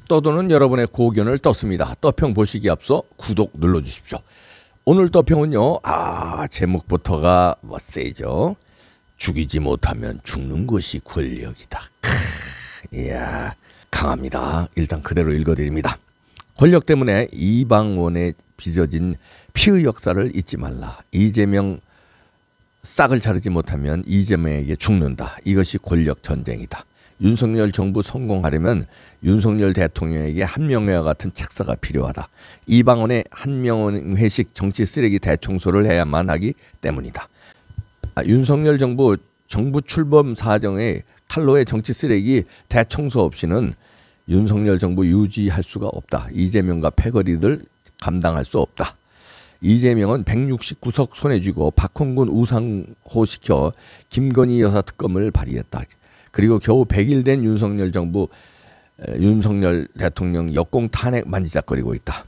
떠도는 여러분의 고견을 떴습니다. 떠평 보시기 앞서 구독 눌러주십시오. 오늘 떠평은요, 제목부터가 멋세죠. 죽이지 못하면 죽는 것이 권력이다. 이야, 강합니다. 일단 그대로 읽어드립니다. 권력 때문에 이방원에 빚어진 피의 역사를 잊지 말라. 이재명 싹을 자르지 못하면 이재명에게 죽는다. 이것이 권력 전쟁이다. 윤석열 정부 성공하려면 윤석열 대통령에게 한명회와 같은 책사가 필요하다. 이방원의 한명회식 정치 쓰레기 대청소를 해야만 하기 때문이다. 윤석열 정부 출범 사정의 칼로의 정치 쓰레기 대청소 없이는 윤석열 정부 유지할 수가 없다. 이재명과 패거리들 감당할 수 없다. 이재명은 169석 손에 쥐고 박홍근 우상호시켜 김건희 여사 특검을 발의했다. 그리고 겨우 100일 된 윤석열 대통령 역공 탄핵 만지작거리고 있다.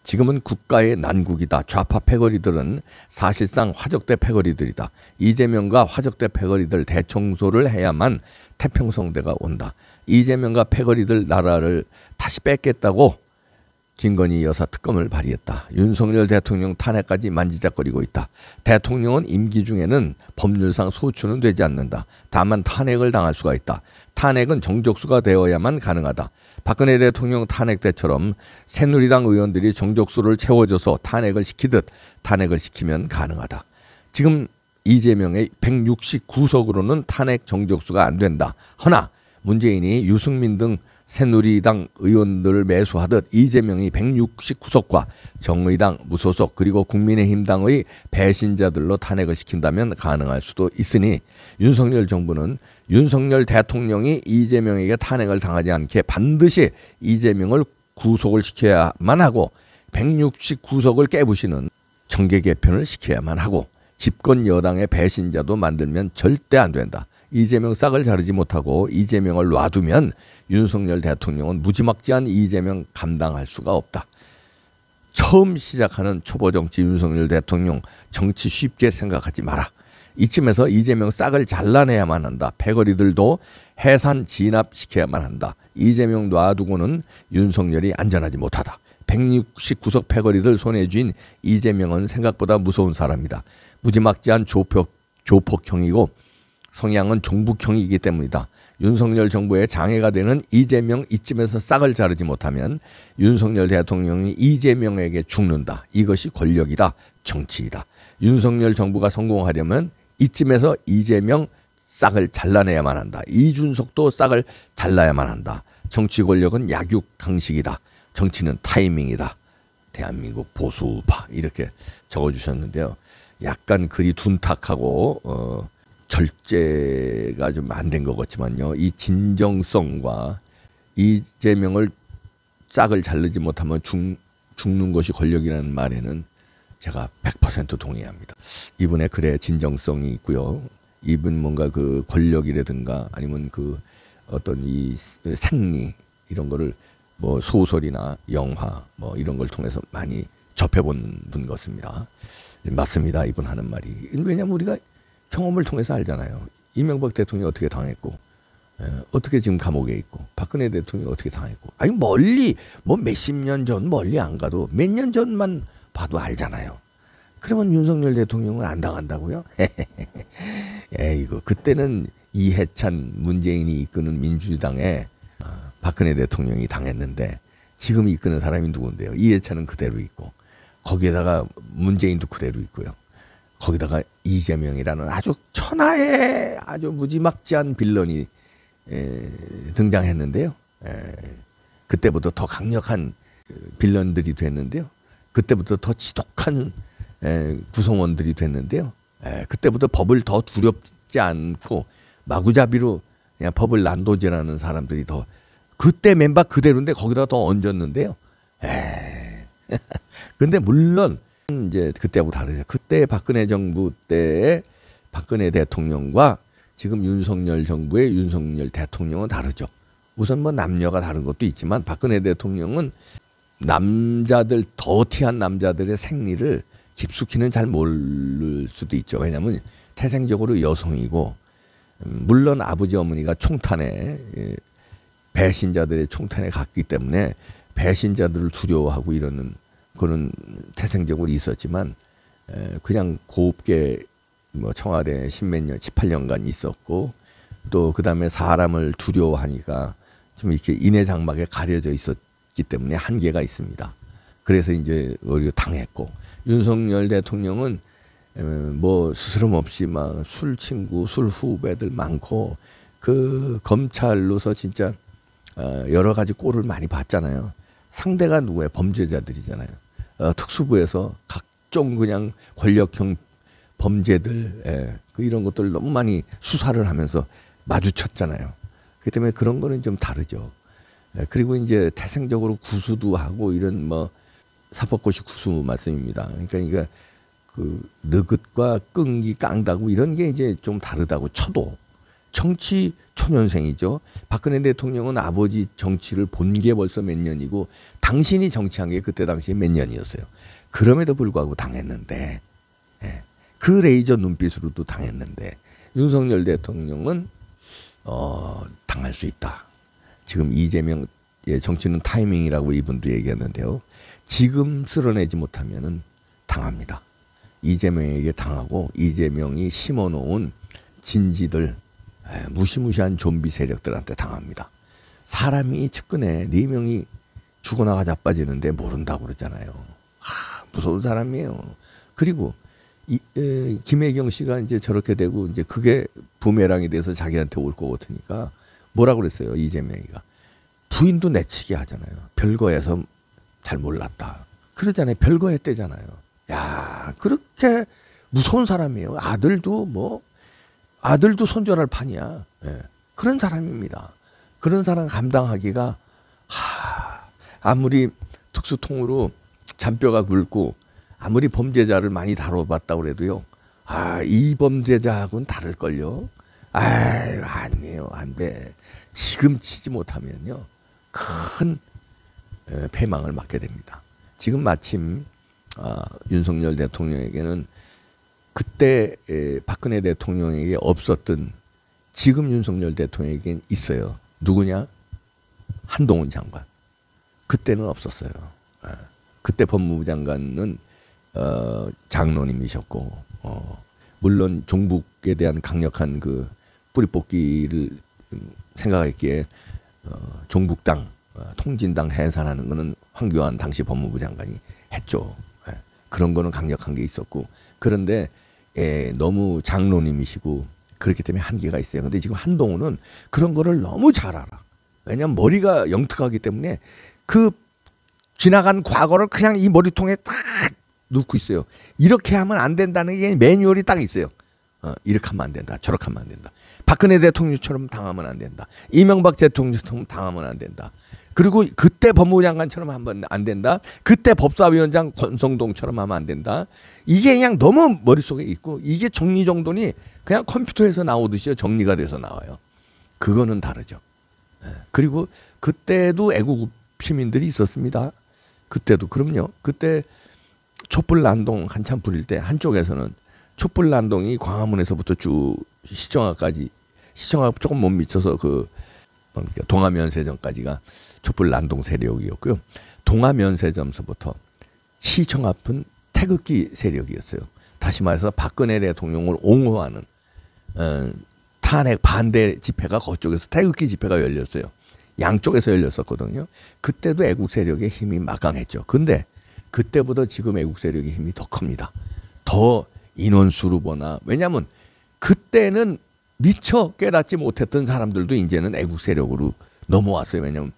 지금은 국가의 난국이다. 좌파 패거리들은 사실상 화적대 패거리들이다. 이재명과 화적대 패거리들 대청소를 해야만 태평성대가 온다. 이재명과 패거리들 나라를 다시 뺏겠다고 김건희 여사 특검을 발의했다. 윤석열 대통령 탄핵까지 만지작거리고 있다. 대통령은 임기 중에는 법률상 소추는 되지 않는다. 다만 탄핵을 당할 수가 있다. 탄핵은 정족수가 되어야만 가능하다. 박근혜 대통령 탄핵 때처럼 새누리당 의원들이 정족수를 채워줘서 탄핵을 시키듯 탄핵을 시키면 가능하다. 지금 이재명의 169석으로는 탄핵 정족수가 안 된다. 허나 문재인이 유승민 등 새누리당 의원들을 매수하듯 이재명이 169석과 정의당 무소속 그리고 국민의힘당의 배신자들로 탄핵을 시킨다면 가능할 수도 있으니 윤석열 정부는 윤석열 대통령이 이재명에게 탄핵을 당하지 않게 반드시 이재명을 구속을 시켜야만 하고 169석을 깨부시는 정계 개편을 시켜야만 하고 집권 여당의 배신자도 만들면 절대 안 된다. 이재명 싹을 자르지 못하고 이재명을 놔두면 윤석열 대통령은 무지막지한 이재명 감당할 수가 없다. 처음 시작하는 초보 정치 윤석열 대통령 정치 쉽게 생각하지 마라. 이쯤에서 이재명 싹을 잘라내야만 한다. 패거리들도 해산 진압시켜야만 한다. 이재명 놔두고는 윤석열이 안전하지 못하다. 169석 패거리들 손에 쥔 이재명은 생각보다 무서운 사람이다. 무지막지한 조폭형이고 성향은 종북형이기 때문이다. 윤석열 정부의 장애가 되는 이재명 이쯤에서 싹을 자르지 못하면 윤석열 대통령이 이재명에게 죽는다. 이것이 권력이다. 정치이다. 윤석열 정부가 성공하려면 이쯤에서 이재명 싹을 잘라내야만 한다. 이준석도 싹을 잘라야만 한다. 정치 권력은 약육강식이다. 정치는 타이밍이다. 대한민국 보수파 이렇게 적어주셨는데요. 약간 글이 둔탁하고 절제가 좀 안 된 것 같지만요. 이 진정성과 이재명을 싹을 자르지 못하면 죽는 것이 권력이라는 말에는 제가 100% 동의합니다. 이분의 글에 진정성이 있고요. 이분 뭔가 그 권력이라든가 아니면 그 어떤 이 생리 이런 거를 뭐 소설이나 영화 뭐 이런 걸 통해서 많이 접해본 분 같습니다. 맞습니다. 이분 하는 말이. 왜냐하면 우리가 경험을 통해서 알잖아요. 이명박 대통령이 어떻게 당했고 어떻게 지금 감옥에 있고 박근혜 대통령이 어떻게 당했고 아니 멀리 뭐 몇십 년 전 멀리 안 가도 몇 년 전만 봐도 알잖아요. 그러면 윤석열 대통령은 안 당한다고요? 이거 그때는 이해찬 문재인이 이끄는 민주당에 박근혜 대통령이 당했는데 지금 이끄는 사람이 누군데요? 이해찬은 그대로 있고 거기에다가 문재인도 그대로 있고요. 거기다가 이재명이라는 아주 천하의 아주 무지막지한 빌런이 등장했는데요. 그때부터 더 강력한 빌런들이 됐는데요. 그때부터 더 지독한 구성원들이 됐는데요. 그때부터 법을 더 두렵지 않고 마구잡이로 그냥 법을 난도질하는 사람들이 더 그때 맨밥 그대로인데 거기다 더 얹었는데요. 근데 물론 이제 그때하고 다르죠. 그때 박근혜 정부 때의 박근혜 대통령과 지금 윤석열 정부의 윤석열 대통령은 다르죠. 우선 뭐 남녀가 다른 것도 있지만 박근혜 대통령은 남자들 더티한 남자들의 생리를 깊숙이는 잘 모를 수도 있죠. 왜냐하면 태생적으로 여성이고 물론 아버지 어머니가 총탄에 배신자들의 총탄에 갔기 때문에 배신자들을 두려워하고 이러는 그런 태생적으로 있었지만 그냥 곱게 뭐 청와대 십몇 년, 18년간 있었고 또 그다음에 사람을 두려워하니까 좀 이렇게 인해 장막에 가려져 있었기 때문에 한계가 있습니다. 그래서 이제 우리가 당했고 윤석열 대통령은 뭐 스스럼 없이 막 술 친구, 술 후배들 많고 그 검찰로서 진짜 여러 가지 꼴을 많이 봤잖아요. 상대가 누구예요? 범죄자들이잖아요. 특수부에서 각종 그냥 권력형 범죄들 그 이런 것들 너무 많이 수사를 하면서 마주쳤잖아요. 그렇기 때문에 그런 거는 좀 다르죠. 그리고 이제 태생적으로 구수도 하고 이런 뭐 사법고시 구수 말씀입니다. 그러니까 그 느긋과 끈기 깡다고 이런 게 이제 좀 다르다고 쳐도 정치 초년생이죠. 박근혜 대통령은 아버지 정치를 본 게 벌써 몇 년이고 당신이 정치한 게 그때 당시에 몇 년이었어요. 그럼에도 불구하고 당했는데 그 레이저 눈빛으로도 당했는데 윤석열 대통령은 당할 수 있다. 지금 이재명의 정치는 타이밍이라고 이분도 얘기하는데요. 지금 쓸어내지 못하면은 당합니다. 이재명에게 당하고 이재명이 심어놓은 진지들 무시무시한 좀비 세력들한테 당합니다. 사람이 측근에 4명이 죽어나가 자빠지는데 모른다고 그러잖아요. 무서운 사람이에요. 그리고 김혜경 씨가 이제 저렇게 되고 이제 그게 부메랑이 돼서 자기한테 올 것 같으니까 뭐라고 그랬어요? 이재명이가 부인도 내치게 하잖아요. 별거에서 잘 몰랐다. 그러잖아요. 별거 했대잖아요. 야, 그렇게 무서운 사람이에요. 아들도 손절할 판이야. 그런 사람입니다. 그런 사람 감당하기가 아무리 특수통으로 잔뼈가 굵고 아무리 범죄자를 많이 다뤄봤다고 해도요. 이 범죄자하고는 다를걸요. 아니에요. 안 돼. 지금 치지 못하면요. 큰 패망을 맞게 됩니다. 지금 마침 윤석열 대통령에게는 그때 박근혜 대통령에게 없었던 지금 윤석열 대통령에게는 있어요. 누구냐? 한동훈 장관. 그때는 없었어요. 그때 법무부 장관은 장로님이셨고 물론 종북에 대한 강력한 그 뿌리뽑기를 생각했기에 종북당 통진당 해산하는 거는 황교안 당시 법무부 장관이 했죠. 그런 거는 강력한 게 있었고 그런데 너무 장로님이시고 그렇기 때문에 한계가 있어요. 근데 지금 한동훈은 그런 거를 너무 잘 알아. 왜냐하면 머리가 영특하기 때문에 그 지나간 과거를 그냥 이 머리통에 딱 넣고 있어요. 이렇게 하면 안 된다는 게 매뉴얼이 딱 있어요. 이렇게 하면 안 된다. 저렇게 하면 안 된다. 박근혜 대통령처럼 당하면 안 된다. 이명박 대통령처럼 당하면 안 된다. 그리고 그때 법무부 장관처럼 하면 안 된다. 그때 법사위원장 권성동처럼 하면 안 된다. 이게 그냥 너무 머릿속에 있고 이게 정리정돈이 그냥 컴퓨터에서 나오듯이 정리가 돼서 나와요. 그거는 다르죠. 그리고 그때도 애국 시민들이 있었습니다. 그때도 그럼요. 그때 촛불난동 한참 부릴 때 한쪽에서는 촛불난동이 광화문에서부터 쭉 시청까지 시청하고 조금 못 미쳐서 그 동아면세점까지가 촛불난동 세력이었고요. 동아면세점서부터 시청 앞은 태극기 세력이었어요. 다시 말해서 박근혜 대통령을 옹호하는 탄핵 반대 집회가 그쪽에서 태극기 집회가 열렸어요. 양쪽에서 열렸었거든요. 그때도 애국 세력의 힘이 막강했죠. 근데 그때보다 지금 애국 세력의 힘이 더 큽니다. 더 인원수로 보나. 왜냐하면 그때는 미처 깨닫지 못했던 사람들도 이제는 애국 세력으로 넘어왔어요. 왜냐하면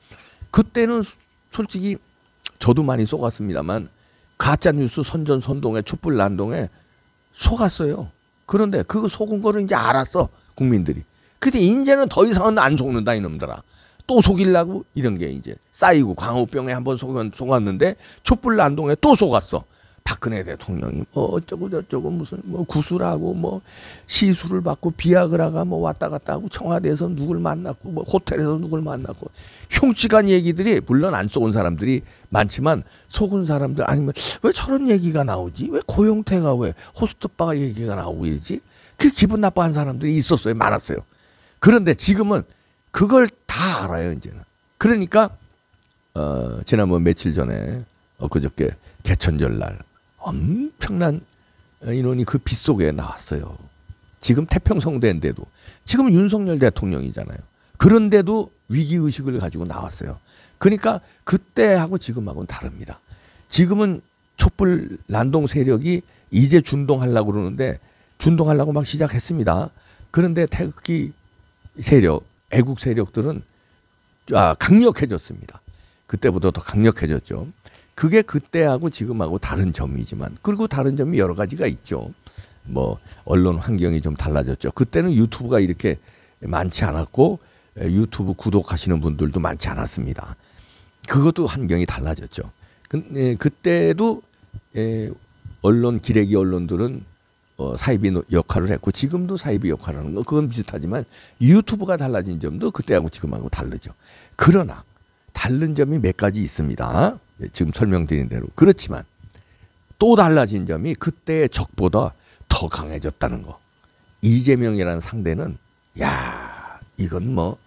그때는 솔직히 저도 많이 속았습니다만 가짜뉴스 선전선동에 촛불난동에 속았어요. 그런데 그 속은 거를 이제 알았어. 국민들이. 근데 이제는 더 이상은 안 속는다 이놈들아. 또 속이려고 이런 게 이제 쌓이고 광우병에 한번 속았는데 촛불난동에 또 속았어. 박근혜 대통령이 뭐 어쩌고 저쩌고 무슨 뭐 구술하고 뭐 시술을 받고 비아그라가 뭐 왔다 갔다 하고 청와대에서 누굴 만났고 뭐 호텔에서 누굴 만났고 흉측한 얘기들이 물론 안 속은 사람들이 많지만 속은 사람들 아니면 왜 저런 얘기가 나오지? 왜 고용태가 왜 호스트바 얘기가 나오고 이러지? 그 기분 나빠한 사람들이 있었어요. 많았어요. 그런데 지금은 그걸 다 다 알아요 이제는. 그러니까 지난번 며칠 전에 그저께 개천절 날 엄청난 인원이 그 빗속에 나왔어요. 지금 태평성대인데도 지금 윤석열 대통령이잖아요. 그런데도 위기의식을 가지고 나왔어요. 그러니까 그때하고 지금하고는 다릅니다. 지금은 촛불 난동 세력이 이제 준동하려고 그러는데 준동하려고 막 시작했습니다. 그런데 태극기 세력, 애국 세력들은 강력해졌습니다. 그때보다 더 강력해졌죠. 그게 그때하고 지금하고 다른 점이지만, 그리고 다른 점이 여러 가지가 있죠. 뭐 언론 환경이 좀 달라졌죠. 그때는 유튜브가 이렇게 많지 않았고 유튜브 구독하시는 분들도 많지 않았습니다. 그것도 환경이 달라졌죠. 그때도 언론 기레기 언론들은 사이비 역할을 했고 지금도 사이비 역할을 하는 거 그건 비슷하지만 유튜브가 달라진 점도 그때하고 지금하고 다르죠. 그러나 다른 점이 몇 가지 있습니다. 지금 설명드린 대로. 그렇지만 또 달라진 점이 그때의 적보다 더 강해졌다는 거. 이재명이라는 상대는 야 이건 뭐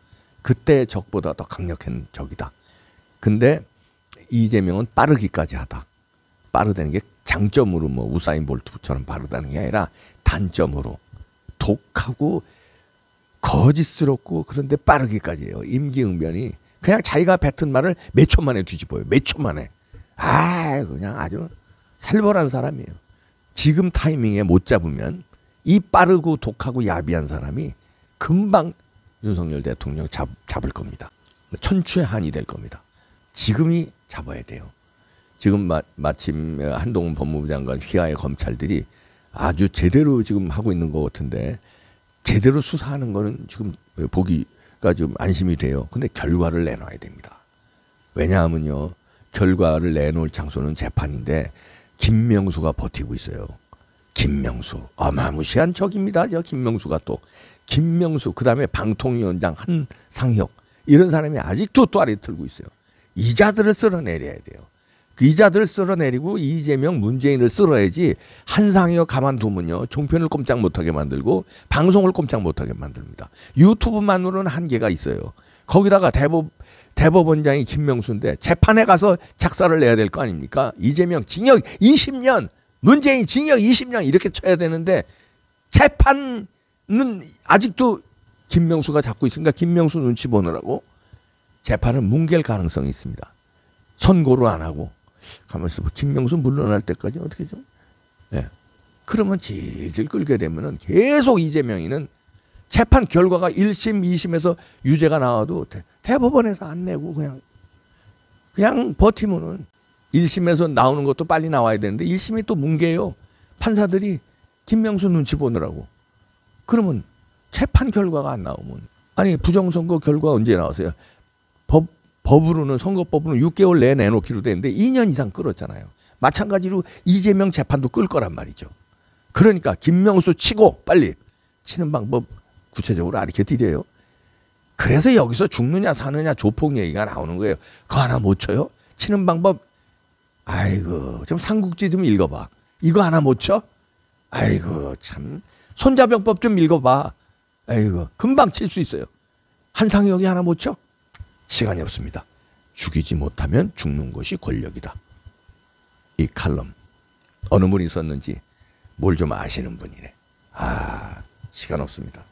그때의 적보다 더 강력한 적이다. 근데 이재명은 빠르기까지 하다. 빠르다는 게 장점으로 뭐 우사인 볼트처럼 빠르다는 게 아니라 단점으로 독하고 거짓스럽고 그런데 빠르기까지 해요. 임기응변이 그냥 자기가 뱉은 말을 몇 초 만에 뒤집어요. 몇 초 만에. 그냥 아주 살벌한 사람이에요. 지금 타이밍에 못 잡으면 이 빠르고 독하고 야비한 사람이 금방 윤석열 대통령 잡을 겁니다. 천추의 한이 될 겁니다. 지금이 잡아야 돼요. 지금 마침 한동훈 법무부 장관 휘하의 검찰들이 아주 제대로 지금 하고 있는 것 같은데 제대로 수사하는 거는 지금 보기가 좀 안심이 돼요. 근데 결과를 내놔야 됩니다. 왜냐하면요. 결과를 내놓을 장소는 재판인데 김명수가 버티고 있어요. 김명수. 어마무시한 적입니다. 저 김명수가 또. 김명수 그다음에 방통위원장 한상혁 이런 사람이 아직도 또아리 틀고 있어요. 이자들을 쓸어내려야 돼요. 그 이자들을 쓸어내리고 이재명 문재인을 쓸어야지 한상혁 가만두면요. 종편을 꼼짝 못하게 만들고 방송을 꼼짝 못하게 만듭니다. 유튜브만으로는 한계가 있어요. 거기다가 대법원장이 김명수인데 재판에 가서 작사를 내야 될 거 아닙니까? 이재명 징역 20년 문재인 징역 20년 이렇게 쳐야 되는데 재판은 아직도 김명수가 잡고 있으니까 김명수 눈치 보느라고 재판은 뭉갤 가능성이 있습니다. 선고를 안 하고 가만있어 봐. 김명수 물러날 때까지 어떻게 좀 그러면 질질 끌게 되면은 계속 이재명이는 재판 결과가 1심, 2심에서 유죄가 나와도 대법원에서 안 내고 그냥 버티면은 1심에서 나오는 것도 빨리 나와야 되는데 1심이 또 뭉개요. 판사들이 김명수 눈치 보느라고. 그러면 재판 결과가 안 나오면 아니 부정선거 결과 언제 나왔어요? 법으로는 선거법으로는 6개월 내에 내놓기로 되는데 2년 이상 끌었잖아요. 마찬가지로 이재명 재판도 끌 거란 말이죠. 그러니까 김명수 치고 빨리 치는 방법 구체적으로 가르쳐 드려요. 그래서 여기서 죽느냐 사느냐 조폭 얘기가 나오는 거예요. 그거 하나 못 쳐요? 치는 방법 아이고 좀 삼국지 좀 읽어봐. 이거 하나 못 쳐? 아이고 참 손자병법 좀 읽어봐. 아이고 금방 칠 수 있어요. 한상혁이 하나 못 쳐? 시간이 없습니다. 죽이지 못하면 죽는 것이 권력이다. 이 칼럼 어느 분이 썼는지 뭘 좀 아시는 분이네. 시간 없습니다.